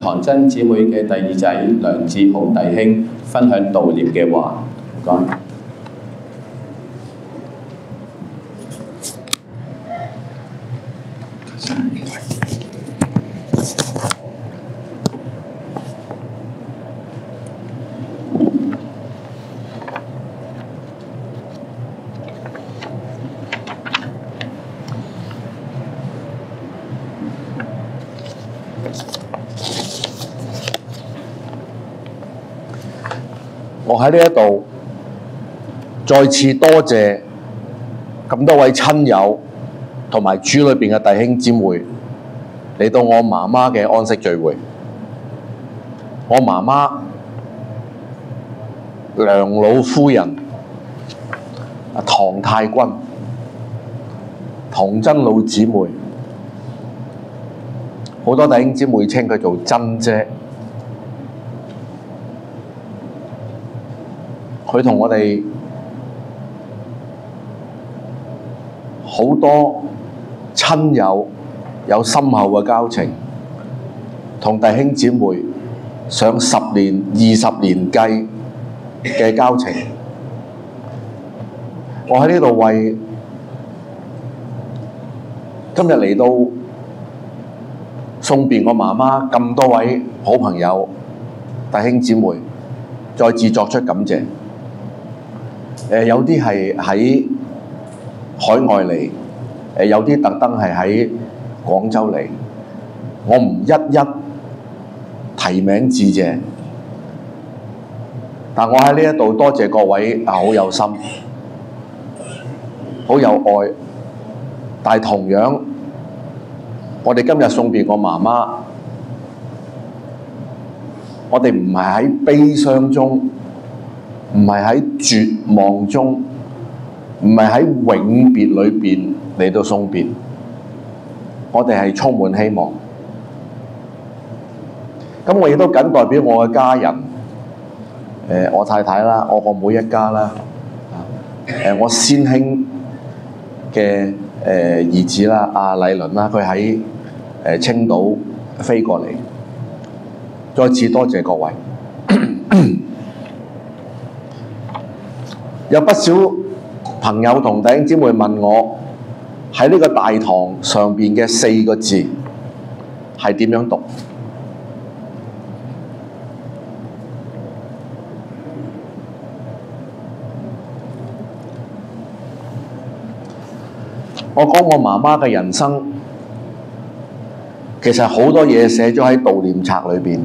唐真姊妹嘅第二仔梁志豪弟兄分享悼念嘅話，唔該。我喺呢一度再次多謝咁多位親友同埋主裏邊嘅弟兄姊妹嚟到我媽媽嘅安息聚會。我媽媽梁老夫人唐太君、唐真老姊妹，好多弟兄姊妹稱佢做珍姐。佢同我哋好多親友有深厚嘅交情，同弟兄姊妹上10年、20年計嘅交情。我喺呢度為今日嚟到送別我媽媽咁多位好朋友、弟兄姊妹，再次作出感謝。有啲係喺海外嚟，有啲特登係喺廣州嚟，我唔一一提名致謝，但我喺呢一度多謝各位好有心、好有愛，但係同樣，我哋今日送別我媽媽，我哋唔係喺悲傷中，唔係喺絕望中，唔係喺永別裏邊嚟到送別，我哋係充滿希望。咁我亦都謹代表我嘅家人，我太太啦，我個妹一家啦，我先兄嘅兒子啦，阿麗倫啦，佢喺青島飛過嚟，再次多謝各位。有不少朋友同弟兄姊妹問我喺呢個大堂上邊嘅4個字係點樣讀？我講我媽媽嘅人生，其實好多嘢寫咗喺悼念冊裏邊，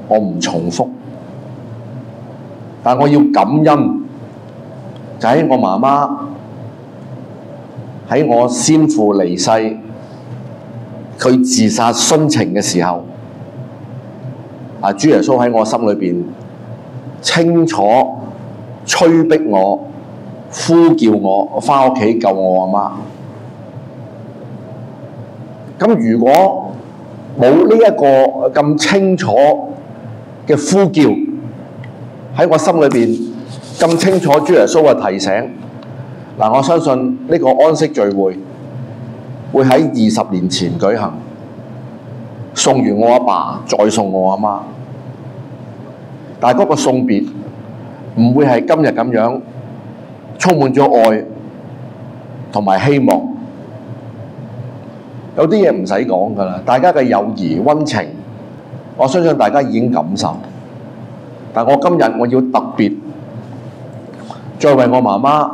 我唔重複，但我要感恩。就喺我媽媽喺我先父離世，佢自殺殉情嘅時候，主耶穌喺我心裏邊清楚催逼我、呼叫我返屋企救我阿媽。咁如果冇呢一個咁清楚嘅呼叫喺我心裏邊，咁清楚主耶穌嘅提醒，我相信呢個安息聚會會喺20年前舉行，送完我阿爸，再送我阿媽。但係嗰個送別唔會係今日咁樣，充滿咗愛同埋希望。有啲嘢唔使講㗎啦，大家嘅友誼溫情，我相信大家已經感受。但我今日我要特別再為我媽媽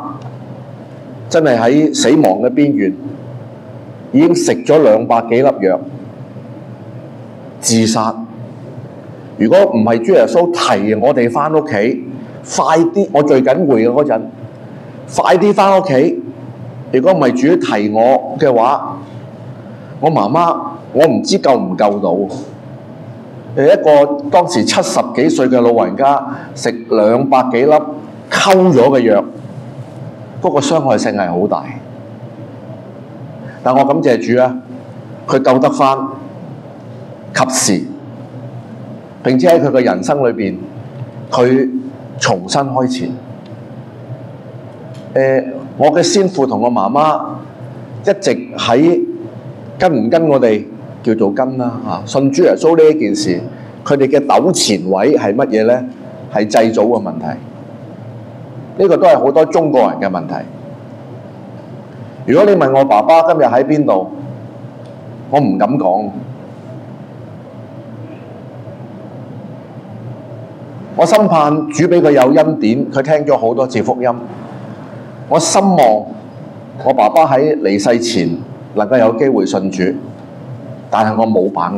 真係喺死亡嘅邊緣，已經食咗200幾粒藥自殺。如果唔係主耶穌提我哋返屋企，快啲！我最緊會嘅嗰陣，快啲返屋企。如果唔係主提我嘅話，我媽媽我唔知救唔救到。一個當時70幾歲嘅老人家食200幾粒溝咗嘅藥，嗰個傷害性係好大。但我感謝主啊，佢救得返，及時，並且喺佢嘅人生裏邊，佢重新開始。我嘅先父同我媽媽一直喺跟唔跟我哋叫做根啦信主耶穌呢一件事，佢哋嘅糾纏位係乜嘢呢？係祭祖嘅問題。呢個都係好多中國人嘅問題。如果你問我爸爸今日喺邊度，我唔敢講。我心盼主俾佢有恩典，佢聽咗好多次福音。我心望我爸爸喺離世前能夠有機會信主，但係我冇把握。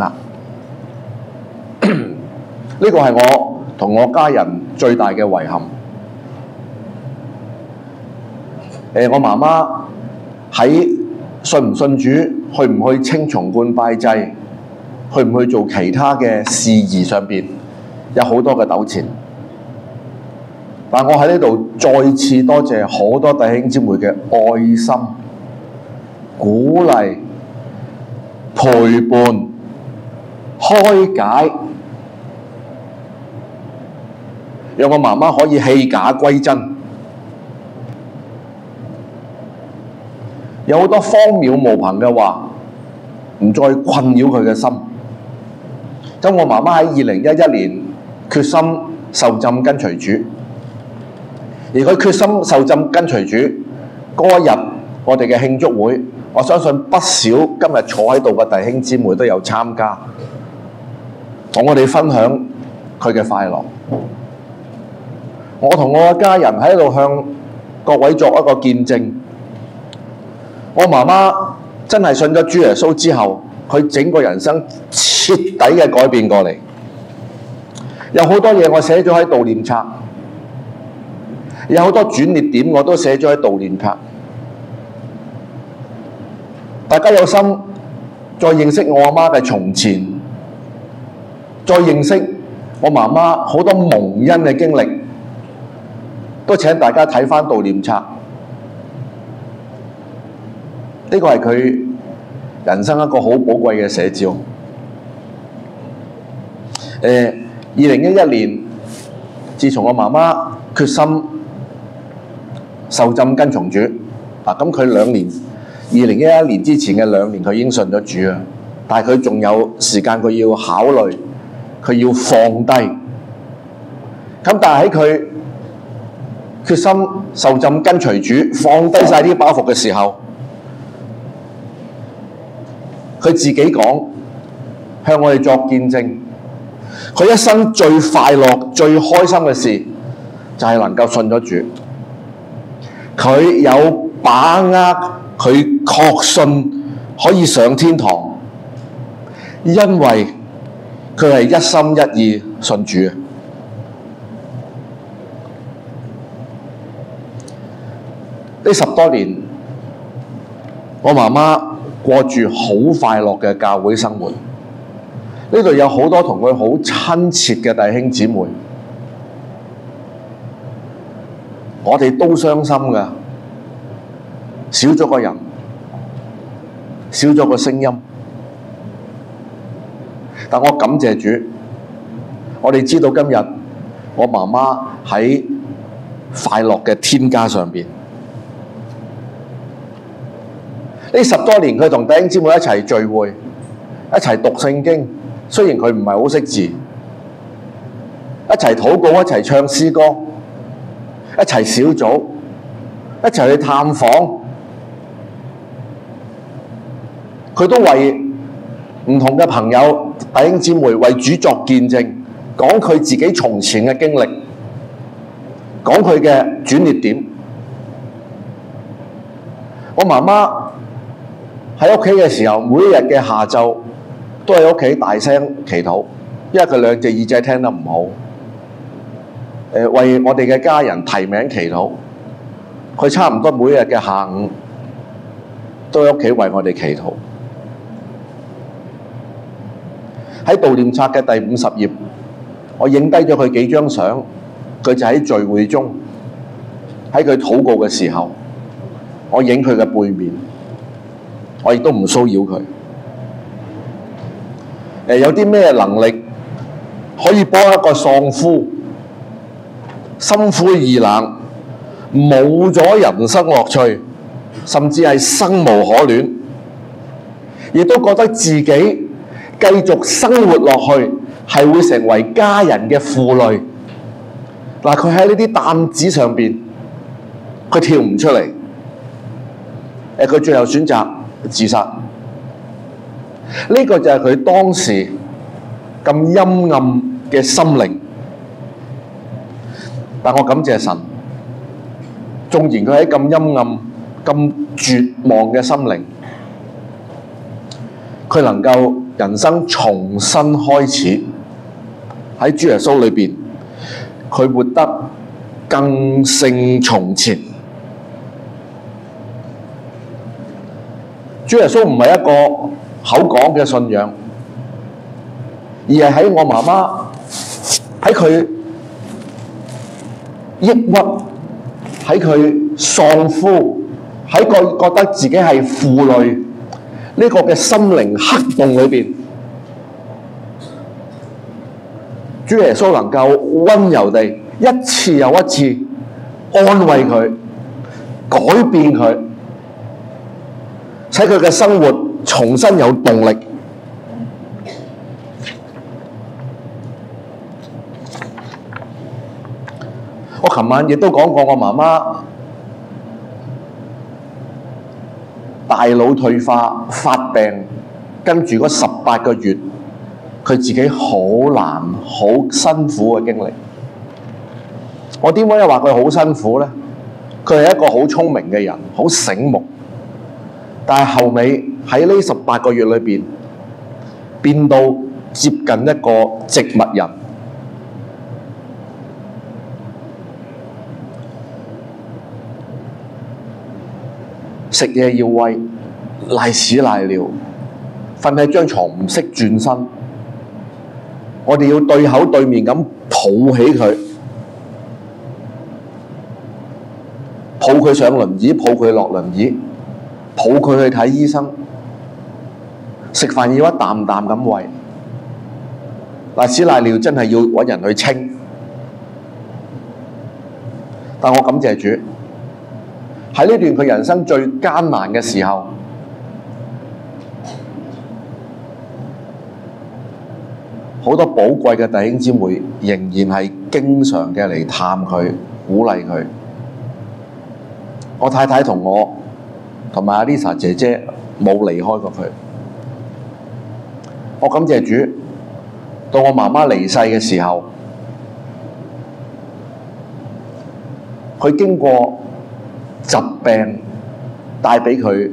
呢個係我同我家人最大嘅遺憾。我媽媽喺信唔信主，去唔去青松觀拜祭，去唔去做其他嘅事宜上邊，有好多嘅糾纏。但我喺呢度再次多謝好多弟兄姊妹嘅愛心、鼓勵、陪伴、開解，讓我媽媽可以棄假歸真。有好多荒謬無憑嘅話，唔再困擾佢嘅心。咁我媽媽喺2011年決心受浸跟隨主，而佢決心受浸跟隨主嗰日，我哋嘅慶祝會，我相信不少今日坐喺度嘅弟兄姊妹都有參加，同我哋分享佢嘅快樂。我同我嘅家人喺度向各位作一個見證。我媽媽真係信咗主耶穌之後，佢整個人生徹底嘅改變過嚟。有好多嘢我寫咗喺悼念冊，有好多轉捩點我都寫咗喺悼念冊。大家有心再認識我阿媽嘅從前，再認識我媽媽好多蒙恩嘅經歷，都請大家睇返悼念冊。呢個係佢人生一個好寶貴嘅寫照。2011年，自從我媽媽決心受浸跟從主，咁佢2011年之前嘅2年佢已經信咗主啊，但係佢仲有時間，佢要考慮，佢要放低。咁但係喺佢決心受浸跟隨主，放低晒啲包袱嘅時候，佢自己講，向我哋作見證，佢一生最快樂、最開心嘅事就係能夠信咗主。佢有把握，佢確信可以上天堂，因為佢係一心一意信主。呢10多年，我媽媽過住好快樂嘅教會生活，呢度有好多同佢好親切嘅弟兄姊妹，我哋都傷心㗎，少咗個人，少咗個聲音。但我感謝主，我哋知道今日我媽媽喺快樂嘅天家上邊。呢10多年，佢同弟兄姊妹一齊聚會，一齊讀聖經。雖然佢唔係好識字，一齊禱告，一齊唱詩歌，一齊小組，一齊去探訪。佢都為唔同嘅朋友、弟兄姊妹為主作見證，講佢自己從前嘅經歷，講佢嘅轉捩點。我媽媽喺屋企嘅時候，每一日嘅下晝都喺屋企大聲祈禱，因為佢2隻耳仔聽得唔好。為我哋嘅家人提名祈禱，佢差唔多每日嘅下午都喺屋企為我哋祈禱。喺悼念冊嘅第50頁，我影低咗佢幾張相，佢就喺聚會中，喺佢禱告嘅時候，我影佢嘅背面。我亦都唔騷擾佢。有啲咩能力可以幫一個喪夫心灰意冷、冇咗人生樂趣，甚至係生無可戀，亦都覺得自己繼續生活落去，係會成為家人嘅負累。嗱，佢喺呢啲擔子上邊，佢跳唔出嚟。佢最後選擇自殺。呢個就係佢當時咁陰暗嘅心靈。但我感謝神，縱然佢喺咁陰暗、咁絕望嘅心靈，佢能夠人生重新開始，喺主耶穌裏邊，佢活得更勝從前。主耶穌唔係一個口講嘅信仰，而係喺我媽媽喺佢抑鬱，喺佢喪夫，喺佢覺得自己係負累呢個嘅心靈黑洞裏邊，主耶穌能夠溫柔地一次又一次安慰佢，改變佢，使佢嘅生活重新有動力。我琴晚亦都講過，我媽媽大腦退化發病，跟住嗰18個月，佢自己好難、好辛苦嘅經歷。我點解又話佢好辛苦呢？佢係一個好聰明嘅人，好醒目，但係後尾喺呢18個月裏邊，變到接近一個植物人。食嘢要餵，賴屎賴尿，瞓喺張床唔識轉身。我哋要對口對面咁抱起佢，抱佢上輪椅，抱佢落輪椅，抱佢去睇醫生。食飯要一啖啖咁餵，賴屎賴尿真係要揾人去清。但我感謝主，喺呢段佢人生最艱難嘅時候，好多寶貴嘅弟兄姊妹仍然係經常嘅嚟探佢、鼓勵佢。我太太同我同埋阿 Lisa 姐姐冇離開過佢。我感謝主，到我媽媽離世嘅時候，佢經過疾病帶俾佢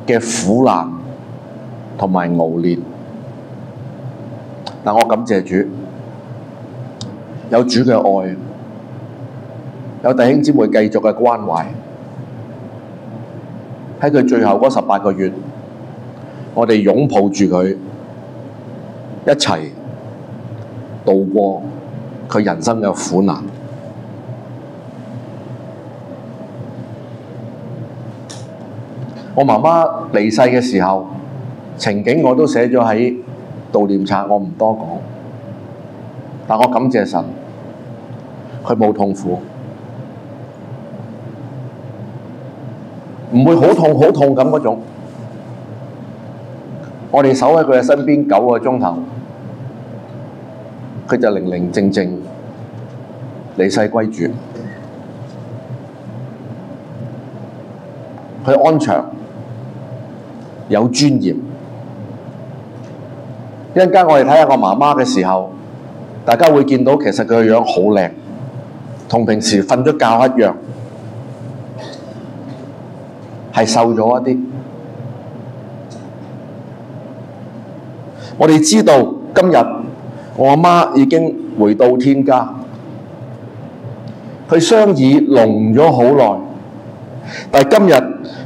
嘅苦難同埋熬煉，但我感謝主，有主嘅愛，有弟兄姊妹繼續嘅關懷。喺佢最後嗰18個月，我哋擁抱住佢，一齊度過佢人生嘅苦難。我媽媽離世嘅時候，情景我都寫咗喺悼念冊，我唔多講。但我感謝神，佢冇痛苦，唔會好痛好痛咁嗰種。我哋守喺佢嘅身邊9個鐘頭，佢就寧寧靜靜離世歸主。佢安詳，有尊嚴。一陣間我哋睇下我媽媽嘅時候，大家會見到其實佢個樣好靚，同平時瞓咗覺一樣，係瘦咗一啲。我哋知道今日我阿媽已經回到天家，佢雙耳聾咗好耐，但係今日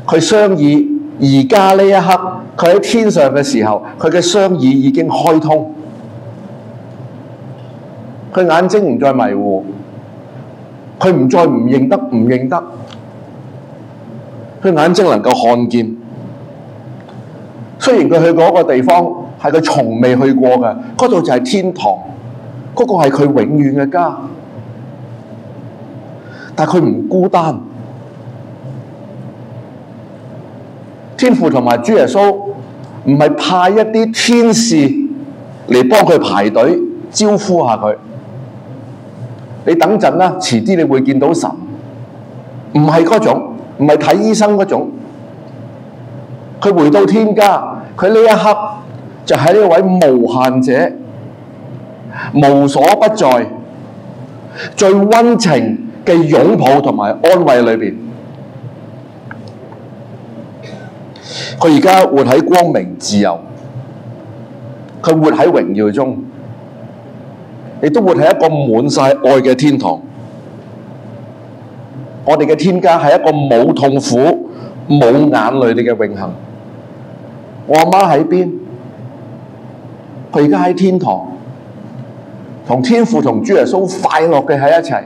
佢雙耳而家呢一刻，佢喺天上嘅時候，佢嘅雙耳已經開通，佢眼睛唔再迷糊，佢唔再唔認得，佢眼睛能夠看見。雖然佢去過一個地方係佢從未去過嘅，嗰度就係天堂，嗰個係佢永遠嘅家，但係佢唔孤單。天父同埋主耶穌唔係派一啲天使嚟幫佢排隊招呼下佢。你等陣啦，遲啲你會見到神，唔係嗰種，唔係睇醫生嗰種。佢回到天家，佢呢一刻就喺呢位無限者、無所不在、最溫情嘅擁抱同埋安慰裏邊。佢而家活喺光明自由，佢活喺榮耀中，亦都活喺一個滿晒愛嘅天堂。我哋嘅天家係一個冇痛苦、冇眼淚嘅永恆。我阿媽喺邊？佢而家喺天堂，同天父同主耶穌快樂嘅喺一齊，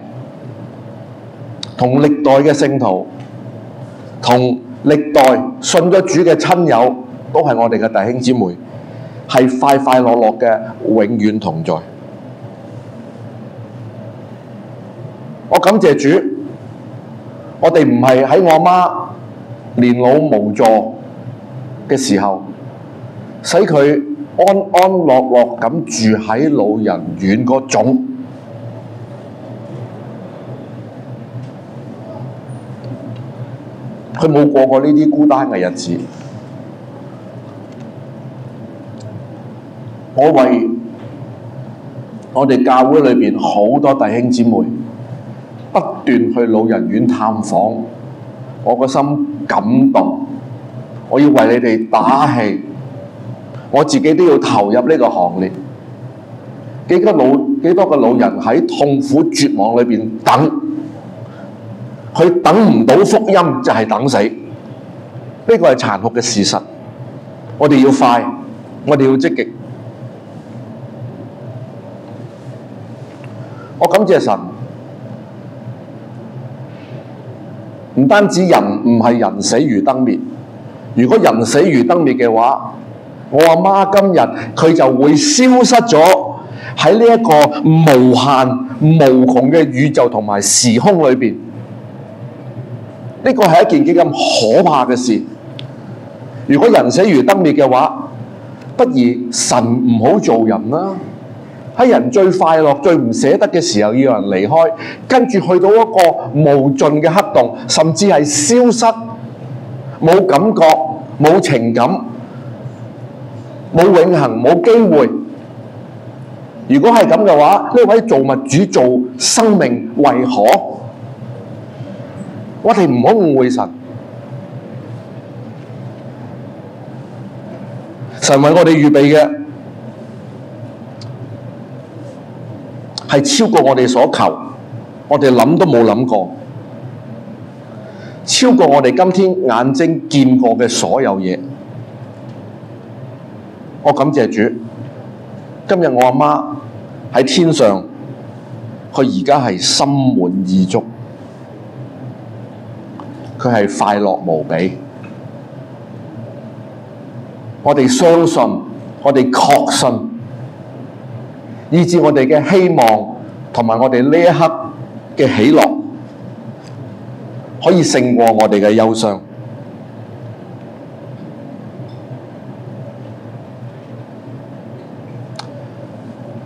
同歷代嘅聖徒，同歷代信咗主嘅親友，都係我哋嘅弟兄姊妹，係快快樂樂嘅永遠同在。我感謝主，我哋唔係喺我阿媽年老無助嘅時候，使佢安安樂樂咁住喺老人院嗰種。佢冇過過呢啲孤單嘅日子。我為我哋教會裏邊好多弟兄姊妹不斷去老人院探訪，我個心感動。我要為你哋打氣，我自己都要投入呢個行列。幾多個老人喺痛苦絕望裏邊等，佢等唔到福音就係等死，呢個係殘酷嘅事實。我哋要快，我哋要積極。我感謝神，唔單止人唔係人死如燈滅，如果人死如燈滅嘅話，我阿媽今日佢就會消失咗喺呢一個無限無窮嘅宇宙同埋時空裏邊。呢個係一件幾咁可怕嘅事。如果人死如燈滅嘅話，不如神唔好做人啦。喺人最快樂、最唔捨得嘅時候，要人離開，跟住去到一個無盡嘅黑洞，甚至係消失，冇感覺、冇情感、冇永恆、冇機會。如果係咁嘅話，呢位造物主做生命為何？我哋唔好誤會神。神為我哋預備嘅係超過我哋所求，我哋諗都冇諗過，超過我哋今天眼睛見過嘅所有嘢。我感謝主，今日我阿媽喺天上，佢而家係心滿意足，佢係快樂無比。我哋相信，我哋確信，以致我哋嘅希望同埋我哋呢一刻嘅喜樂，可以勝過我哋嘅憂傷。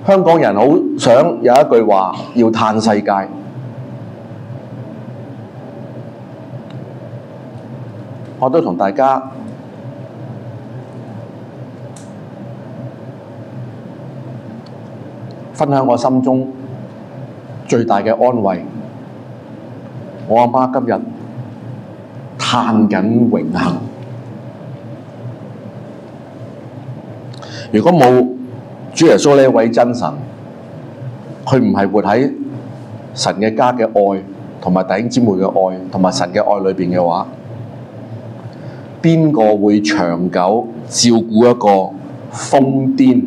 香港人好想有一句話要嘆世界，我都同大家分享我心中最大嘅安慰。我阿媽今日嘆緊永恆。如果冇主耶穌呢位真神，佢唔係活喺神嘅家嘅愛同埋弟兄姊妹嘅愛同埋神嘅愛裏邊嘅話，邊個會長久照顧一個瘋癲、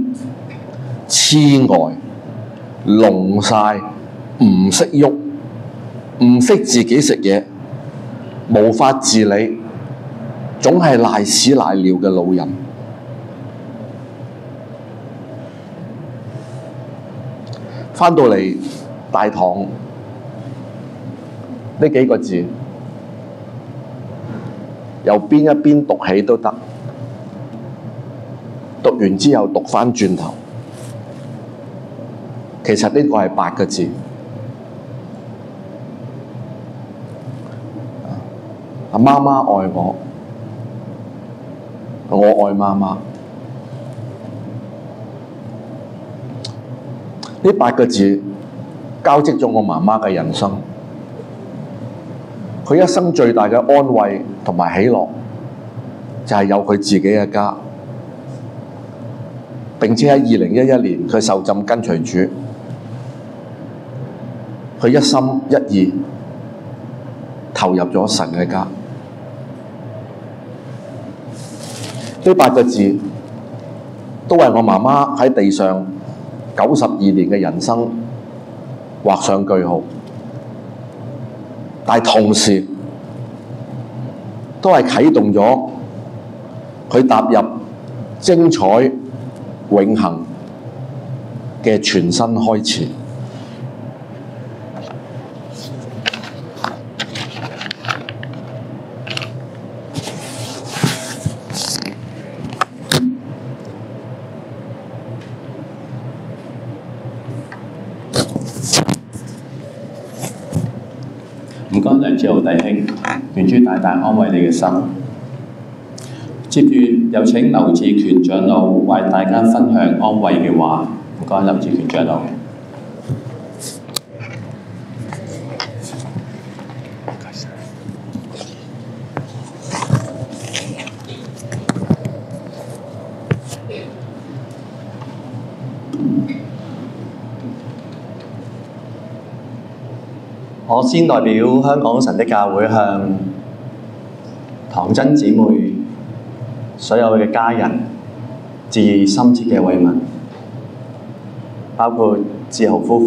痴呆、聾晒、唔識喐、唔識自己食嘢、無法自理、總係賴屎賴尿嘅老人？返到嚟大堂呢幾個字，由邊一邊讀起都得，讀完之後讀返轉頭。其實呢個係8個字。媽媽愛我，我愛媽媽。呢8個字交織咗我媽媽嘅人生。佢一生最大嘅安慰同埋喜樂，就係有佢自己嘅家。並且喺2011年，佢受浸跟隨主，佢一心一意投入咗神嘅家。呢8個字都為我媽媽喺地上92年嘅人生畫上句號，但係同時都係啟動咗佢踏入精彩永恆嘅全新開始。唔該，梁志豪弟兄，願主大大安慰你嘅心。接住有請劉志權長老為大家分享安慰嘅話。唔該，劉志權長老。我先代表香港神的教會向唐真姊妹所有嘅家人致以深切嘅慰問，包括志豪夫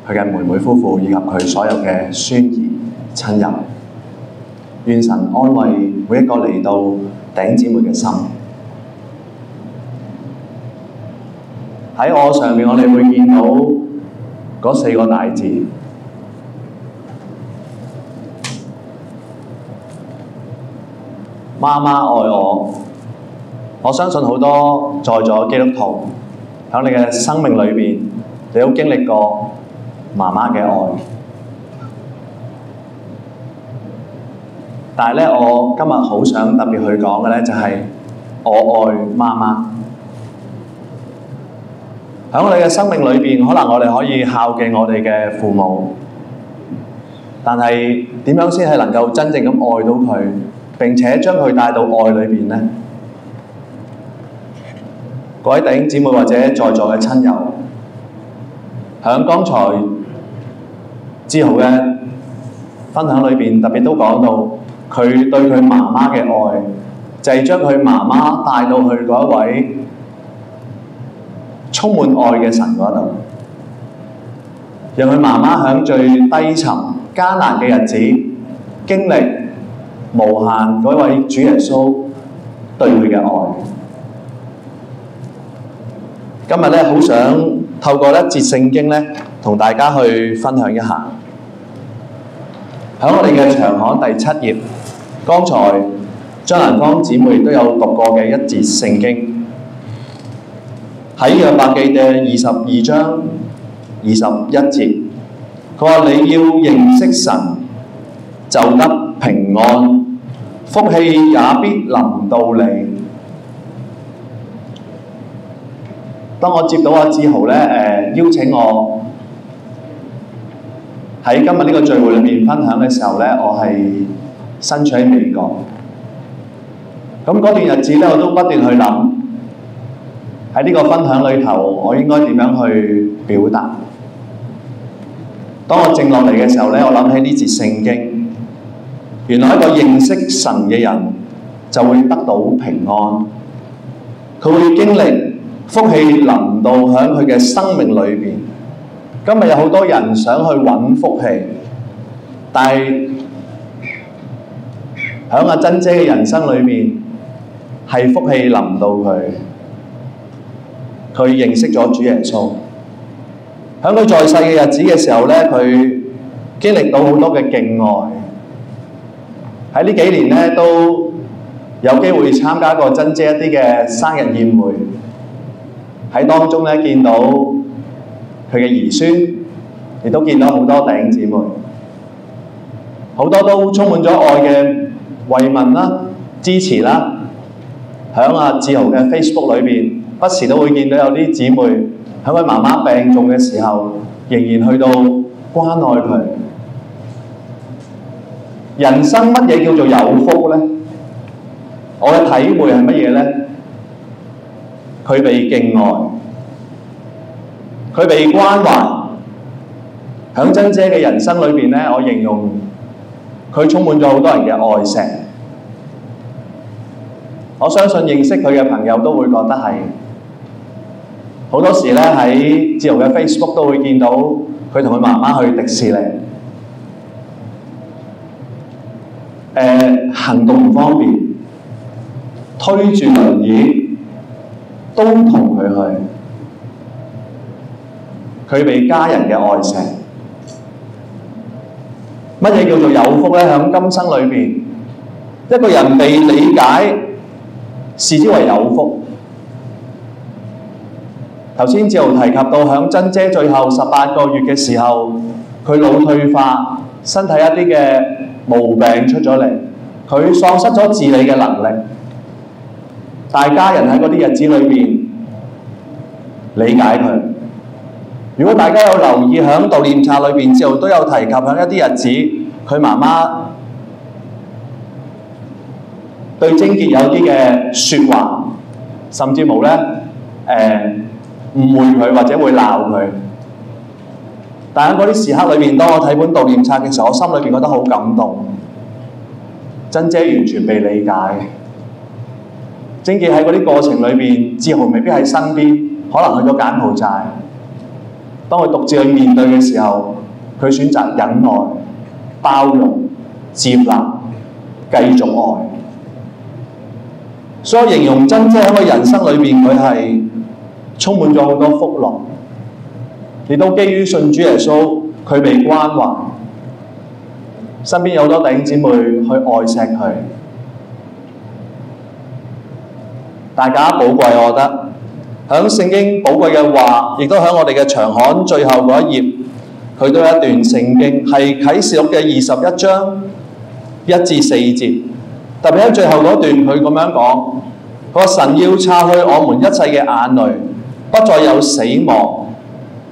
婦、佢嘅妹妹夫婦以及佢所有嘅孫兒親友。願神安慰每一個嚟到弟兄姊妹嘅心。喺我上面，我哋會見到嗰4個大字。媽媽愛我，我相信好多在座基督徒喺你嘅生命裏邊，你都經歷過媽媽嘅愛。但係咧，我今日好想特別去講嘅咧，就係我愛媽媽。喺我哋嘅生命裏邊，可能我哋可以孝敬我哋嘅父母，但係點樣先係能夠真正咁愛到佢？並且將佢帶到愛裏邊呢？各位弟兄姊妹或者在座嘅親友，響剛才志豪嘅分享裏邊，特別都講到佢對佢媽媽嘅愛，就係將佢媽媽帶到去嗰一位充滿愛嘅神嗰度，讓佢媽媽響最低沉艱難嘅日子經歷無限嗰位主耶穌對佢嘅愛。今日咧，好想透過一節聖經咧，同大家去分享一下。喺我哋嘅長刊第7頁，剛才張蘭芳姊妹都有讀過嘅一節聖經，喺約伯記嘅22章21節，佢話：你要認識神，就得平安，福氣也必臨到你。當我接到阿志豪咧邀請我喺今日呢個聚會裏面分享嘅時候咧，我係身處喺美國。咁嗰段日子咧，我都不斷去諗喺呢個分享裏頭，我應該點樣去表達。當我靜落嚟嘅時候咧，我諗起呢節聖經，原來一個認識神嘅人就會得到平安，佢會經歷福氣臨到喺佢嘅生命裏邊。今日有好多人想去揾福氣，但係喺阿珍姐嘅人生裏面，係福氣臨到佢，佢認識咗主耶穌。喺佢在世嘅日子嘅時候咧，佢經歷到好多嘅敬愛。喺呢幾年咧，都有機會參加過珍姐一啲嘅生日宴會。喺當中咧，見到佢佢嘅兒孫，亦都見到好多弟兄姊妹，好多都充滿咗愛嘅慰問啦、支持啦。喺阿志豪嘅 Facebook 裏邊，不時都會見到有啲姊妹喺佢媽媽病重嘅時候，仍然去到關愛佢。人生乜嘢叫做有福呢？我嘅體會係乜嘢呢？佢被敬愛，佢被關懷。響珍姐嘅人生裏邊呢，我形容佢充滿咗好多人嘅愛錫。我相信認識佢嘅朋友都會覺得係。好多時咧喺志豪嘅 Facebook 都會見到佢同佢媽媽去迪士尼。行動唔方便，推住輪椅都同佢去。佢被家人嘅愛錫。乜嘢叫做有福呢？喺今生裏邊，一個人被理解，視之為有福。頭先志豪提及到，響珍姐最後18個月嘅時候，佢腦退化，身體一啲嘅毛病出咗嚟，佢喪失咗自理嘅能力。大家人喺嗰啲日子裏邊理解佢。如果大家有留意響悼念冊裏邊，志豪都有提及響一啲日子，佢媽媽對貞潔有啲嘅説話，甚至冇咧誤會佢或者會鬧佢。但喺嗰啲時刻裏邊，當我睇本悼念冊嘅時候，我心裏邊覺得好感動。珍姐完全被理解，貞潔喺嗰啲過程裏邊，志豪未必喺身邊，可能去咗柬埔寨。當佢獨自去面對嘅時候，佢選擇忍耐、包容、接納、繼續愛。所以我形容珍姐喺佢人生裏邊，佢係充滿咗好多福樂，亦都基於信主耶穌，佢被關懷，身邊有好多弟兄姊妹去愛錫佢。大家寶貴，我覺得。響聖經寶貴嘅話，亦都響我哋嘅長刊最後嗰一頁，佢都有一段聖經係啟示錄嘅21章1至4節。特別喺最後嗰段，佢咁樣講：佢話神要擦去我們一切嘅眼淚，不再有死亡，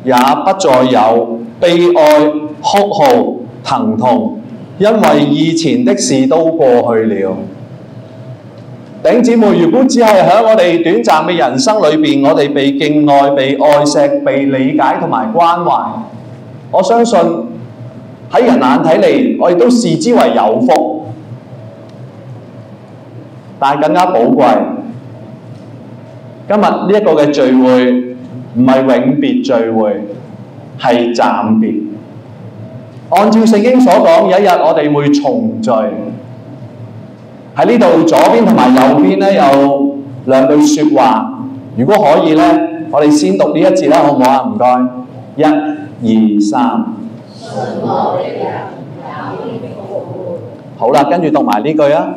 也不再有悲哀、哭號、疼痛，因為以前的事都過去了。弟兄姊妹，如果只係喺我哋短暫嘅人生裏邊，我哋被敬愛、被愛錫、被理解同埋關懷，我相信喺人眼睇嚟，我哋都視之為有福。但係更加寶貴，今日呢一個嘅聚會唔係永別聚會，係暫別。按照聖經所講，有一日我哋會重聚。喺呢度左邊同埋右邊咧有兩句説話，如果可以咧，我哋先讀呢一節啦，好唔好啊？唔該，1、2、3。好啦，跟住讀埋呢句啊。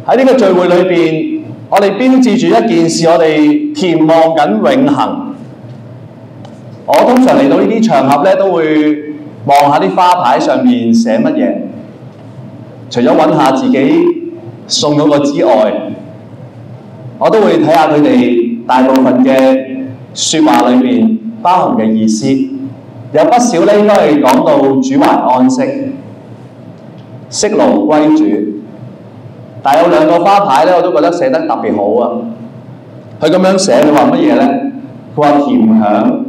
喺呢個聚會裏邊，我哋標誌住一件事，我哋期望緊永恆。我通常嚟到呢啲場合咧，都會望下啲花牌上面寫乜嘢，除咗揾下自己送嗰個之外，我都會睇下佢哋大部分嘅説話裏面包含嘅意思。有不少咧應該係講到主懷安息、息勞歸主。但有兩個花牌咧，我都覺得寫得特別好啊！佢咁樣寫，佢話乜嘢咧？佢話甜享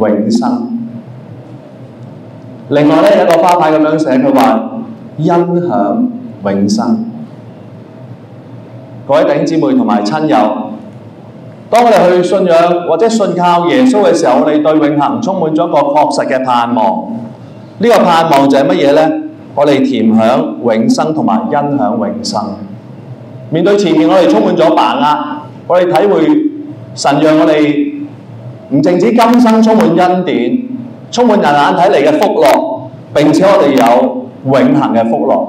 永生。另外咧有一個花牌咁樣寫，佢話欣享永生。各位弟兄姊妹同埋親友，當我哋去信仰或者信靠耶穌嘅時候，我哋對永恆充滿咗一個確實嘅盼望。呢個盼望就係乜嘢咧？我哋甜享永生同埋欣享永生。面對前面，我哋充滿咗把握，我哋體會神讓我哋唔淨止今生充滿恩典，充滿人眼睇嚟嘅福樂，並且我哋有永恆嘅福樂。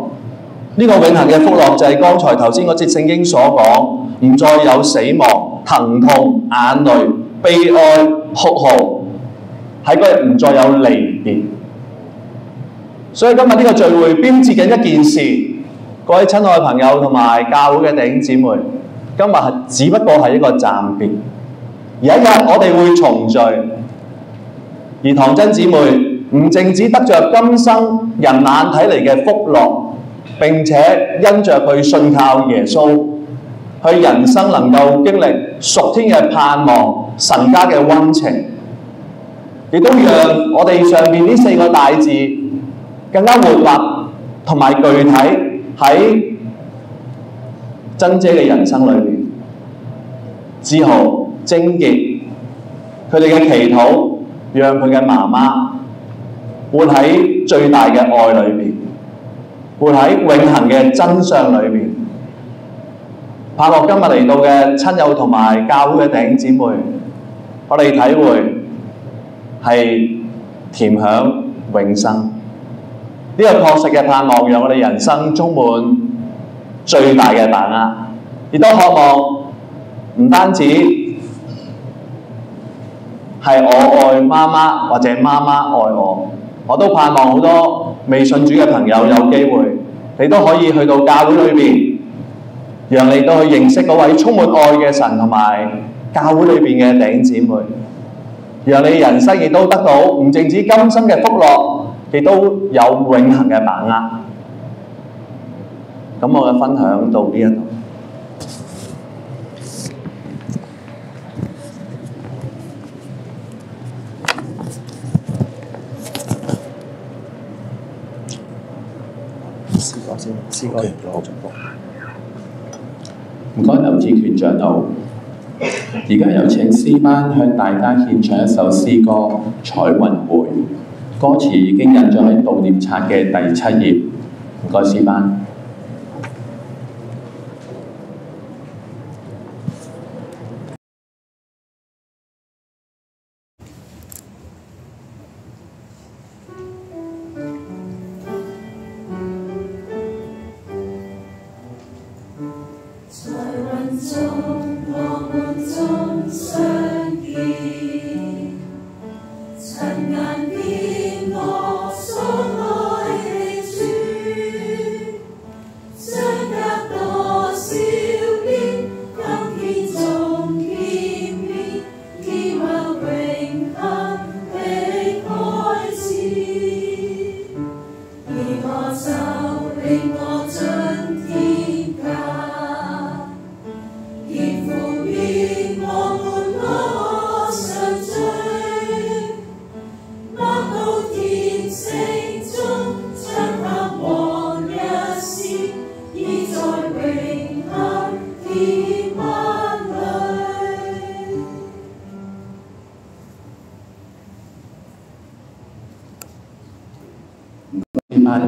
呢個永恆嘅福樂就係剛才頭先嗰節聖經所講，唔再有死亡、疼痛、眼淚、悲哀、哭號，喺嗰日唔再有離別。所以今日呢個聚會標誌緊一件事，各位親愛嘅朋友同埋教會嘅弟兄姊妹，今日只不過係一個暫別，有一日我哋會重聚。而唐真姊妹唔淨止得着今生人眼睇嚟嘅福樂，並且因着佢信靠耶穌，佢人生能夠經歷屬天嘅盼望、神家嘅溫情，亦都讓我哋上面呢四個大字更加活潑同埋具體喺珍姐嘅人生裏面。志豪、貞潔，佢哋嘅祈禱，讓佢嘅媽媽活喺最大嘅愛裏面，活喺永恆嘅真相裏面。盼望今日嚟到嘅親友同埋教會嘅弟兄姊妹，我哋體會係甜享永生。呢個確實嘅盼望，讓我哋人生充滿最大嘅把握，亦都渴望唔單止係我愛媽媽或者媽媽愛我，我都盼望好多未信主嘅朋友有機會，你都可以去到教會裏邊，讓你都去認識嗰位充滿愛嘅神同埋教會裏邊嘅弟兄姊妹，讓你人生亦都得到唔淨止今生嘅福樂，亦都有永恆嘅把握。咁我嘅分享到呢一度。詩歌完咗，唔該，劉志權長老。而家有請詩班向大家獻唱一首詩歌《彩雲會》，歌詞已經印咗喺悼念冊嘅第7頁。唔該，詩班。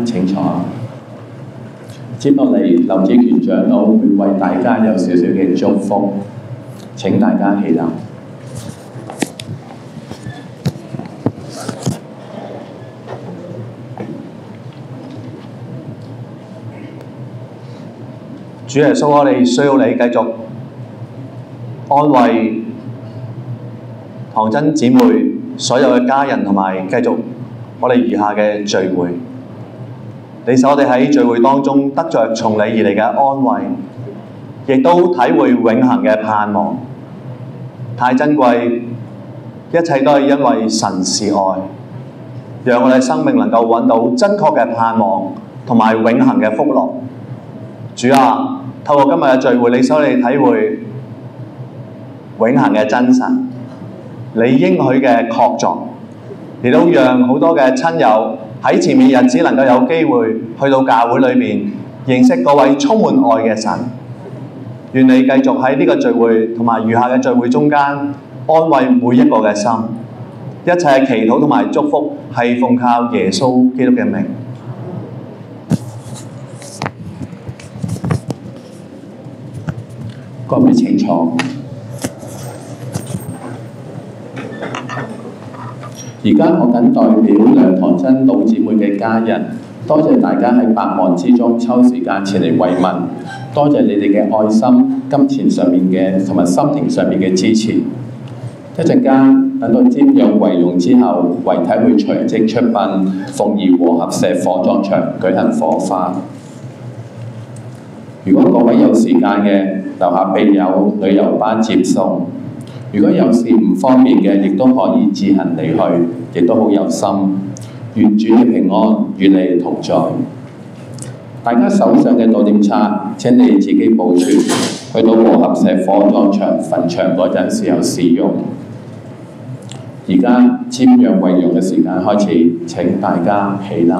請坐。接落嚟，劉志權長老會為大家有少少嘅祝福，請大家起立。主耶穌，我哋需要你繼續安慰唐真姊妹所有嘅家人，同埋繼續我哋餘下嘅聚會。你使我哋喺聚會當中得着從你而嚟嘅安慰，亦都體會永恆嘅盼望。太珍貴，一切都係因為神是愛，讓我哋生命能夠揾到真確嘅盼望同埋永恆嘅福樂。主啊，透過今日嘅聚會，你使我哋體會永恆嘅真神，你應許嘅確鑿，亦都讓好多嘅親友喺前面日子能夠有機會去到教會裏面認識嗰位充滿愛嘅神。願你繼續喺呢個聚會同埋餘下嘅聚會中間安慰每一個嘅心，一切嘅祈禱同埋祝福係奉靠耶穌基督嘅名。各位請坐。而家我謹代表兩堂真道姊妹嘅家人，多謝大家喺百忙之中抽時間前嚟慰問，多謝你哋嘅愛心、金錢上面嘅同埋心靈上面嘅支持。一陣間等到瞻仰遺容之後，遺體會隨即出殯鳳儀和合石火葬場舉行火化。如果各位有時間嘅，留下備有旅遊巴接送；如果有事唔方便嘅，亦都可以自行離去，亦都好有心。願主嘅平安與你同在。大家手上嘅悼念冊，請你自己保存，去到和合石火葬場墳場嗰陣時候試用。而家瞻仰遺容嘅時間開始，請大家起立。